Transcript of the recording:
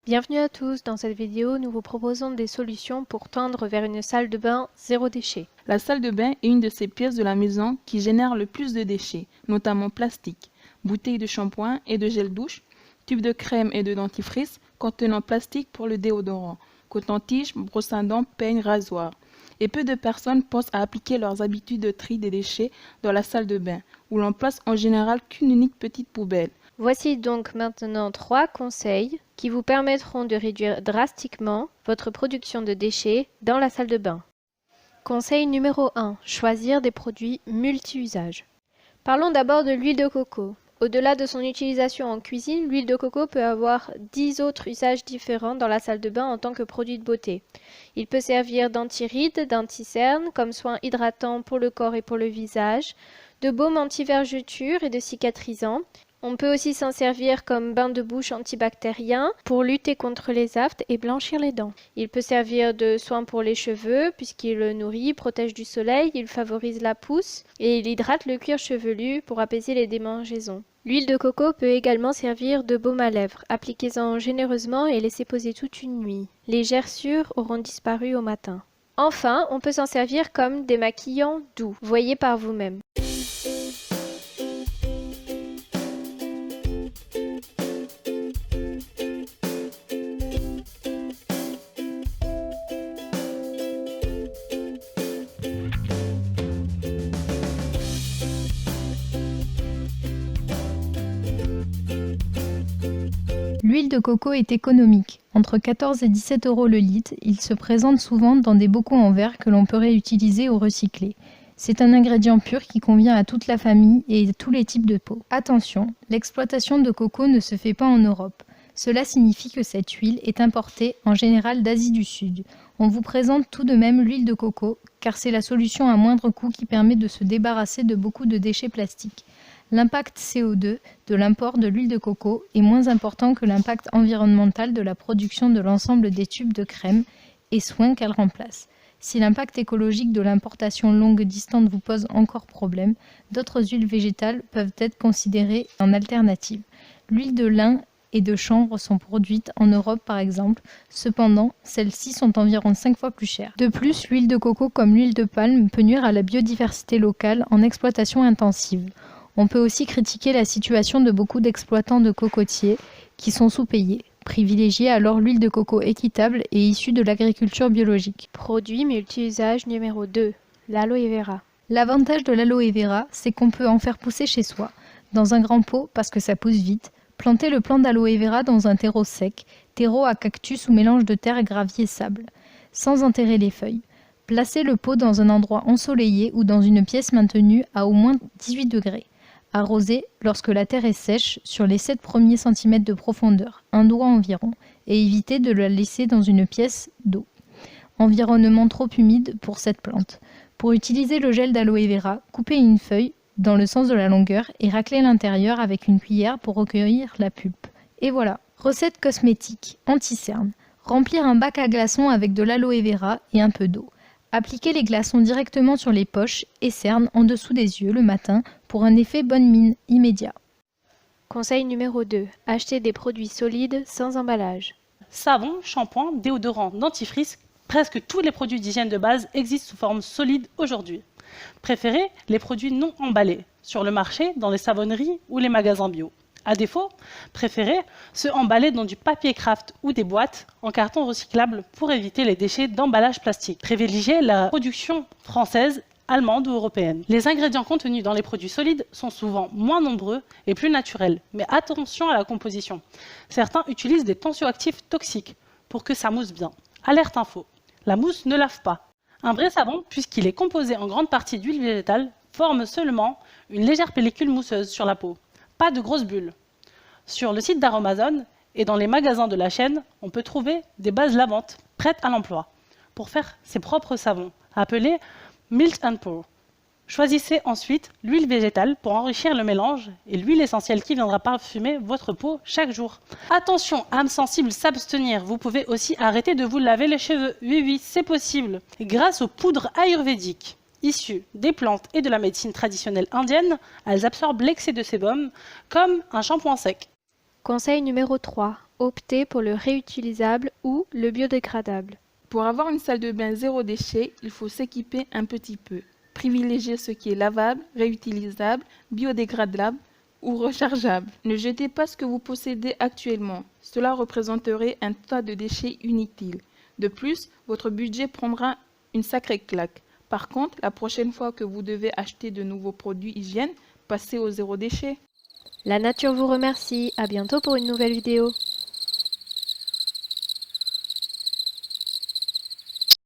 Bienvenue à tous, dans cette vidéo nous vous proposons des solutions pour tendre vers une salle de bain zéro déchet. La salle de bain est une de ces pièces de la maison qui génère le plus de déchets, notamment plastique, bouteilles de shampoing et de gel douche, tubes de crème et de dentifrice contenant plastique pour le déodorant, coton-tige, brosse à dents, peigne, rasoir. Et peu de personnes pensent à appliquer leurs habitudes de tri des déchets dans la salle de bain, où l'on place en général qu'une unique petite poubelle. Voici donc maintenant 3 conseils qui vous permettront de réduire drastiquement votre production de déchets dans la salle de bain. Conseil numéro 1. Choisir des produits multi-usages. Parlons d'abord de l'huile de coco. Au-delà de son utilisation en cuisine, l'huile de coco peut avoir 10 autres usages différents dans la salle de bain en tant que produit de beauté. Il peut servir d'anti-rides, d'anti-cernes, comme soin hydratant pour le corps et pour le visage, de baume anti-vergeture et de cicatrisant. On peut aussi s'en servir comme bain de bouche antibactérien pour lutter contre les aftes et blanchir les dents. Il peut servir de soin pour les cheveux puisqu'il nourrit, protège du soleil, il favorise la pousse et il hydrate le cuir chevelu pour apaiser les démangeaisons. L'huile de coco peut également servir de baume à lèvres. Appliquez-en généreusement et laissez poser toute une nuit. Les gerçures auront disparu au matin. Enfin, on peut s'en servir comme démaquillant doux. Voyez par vous-même. L'huile de coco est économique. Entre 14 et 17 € le litre, il se présente souvent dans des bocaux en verre que l'on peut réutiliser ou recycler. C'est un ingrédient pur qui convient à toute la famille et à tous les types de peau. Attention, l'exploitation de coco ne se fait pas en Europe. Cela signifie que cette huile est importée en général d'Asie du Sud. On vous présente tout de même l'huile de coco car c'est la solution à moindre coût qui permet de se débarrasser de beaucoup de déchets plastiques. L'impact CO2 de l'import de l'huile de coco est moins important que l'impact environnemental de la production de l'ensemble des tubes de crème et soins qu'elle remplace. Si l'impact écologique de l'importation longue distance vous pose encore problème, d'autres huiles végétales peuvent être considérées en alternative. L'huile de lin et de chanvre sont produites en Europe par exemple, cependant celles-ci sont environ 5 fois plus chères. De plus, l'huile de coco comme l'huile de palme peut nuire à la biodiversité locale en exploitation intensive. On peut aussi critiquer la situation de beaucoup d'exploitants de cocotiers qui sont sous-payés. Privilégiez alors l'huile de coco équitable et issue de l'agriculture biologique. Produit multi-usage numéro 2. L'aloe vera. L'avantage de l'aloe vera, c'est qu'on peut en faire pousser chez soi, dans un grand pot parce que ça pousse vite. Plantez le plant d'aloe vera dans un terreau sec, terreau à cactus ou mélange de terre, gravier, sable, sans enterrer les feuilles. Placez le pot dans un endroit ensoleillé ou dans une pièce maintenue à au moins 18 degrés. Arrosez lorsque la terre est sèche sur les 7 premiers centimètres de profondeur, un doigt environ, et évitez de la laisser dans une pièce d'eau. Environnement trop humide pour cette plante. Pour utiliser le gel d'aloe vera, coupez une feuille dans le sens de la longueur et raclez l'intérieur avec une cuillère pour recueillir la pulpe. Et voilà. Recette cosmétique, anti-cerne. Remplir un bac à glaçons avec de l'aloe vera et un peu d'eau. Appliquez les glaçons directement sur les poches et cernes en dessous des yeux le matin pour un effet bonne mine immédiat. Conseil numéro 2. Achetez des produits solides sans emballage. Savon, shampoing, déodorant, dentifrice, presque tous les produits d'hygiène de base existent sous forme solide aujourd'hui. Préférez les produits non emballés, sur le marché, dans les savonneries ou les magasins bio. À défaut, préférez ceux emballés dans du papier craft ou des boîtes en carton recyclable pour éviter les déchets d'emballage plastique. Privilégiez la production française, allemande ou européenne. Les ingrédients contenus dans les produits solides sont souvent moins nombreux et plus naturels, mais attention à la composition. Certains utilisent des tensioactifs toxiques pour que ça mousse bien. Alerte info, la mousse ne lave pas. Un vrai savon, puisqu'il est composé en grande partie d'huile végétale, forme seulement une légère pellicule mousseuse sur la peau. Pas de grosses bulles. Sur le site d'Aromazone et dans les magasins de la chaîne, on peut trouver des bases lavantes prêtes à l'emploi pour faire ses propres savons, appelés Melt and Pour. Choisissez ensuite l'huile végétale pour enrichir le mélange et l'huile essentielle qui viendra parfumer votre peau chaque jour. Attention, âme sensible, s'abstenir. Vous pouvez aussi arrêter de vous laver les cheveux. Oui, c'est possible. Grâce aux poudres ayurvédiques issues des plantes et de la médecine traditionnelle indienne, elles absorbent l'excès de sébum comme un shampoing sec. Conseil numéro 3. Optez pour le réutilisable ou le biodégradable. Pour avoir une salle de bain zéro déchet, il faut s'équiper un petit peu. Privilégiez ce qui est lavable, réutilisable, biodégradable ou rechargeable. Ne jetez pas ce que vous possédez actuellement. Cela représenterait un tas de déchets inutiles. De plus, votre budget prendra une sacrée claque. Par contre, la prochaine fois que vous devez acheter de nouveaux produits hygiène, passez au zéro déchet. La nature vous remercie. À bientôt pour une nouvelle vidéo.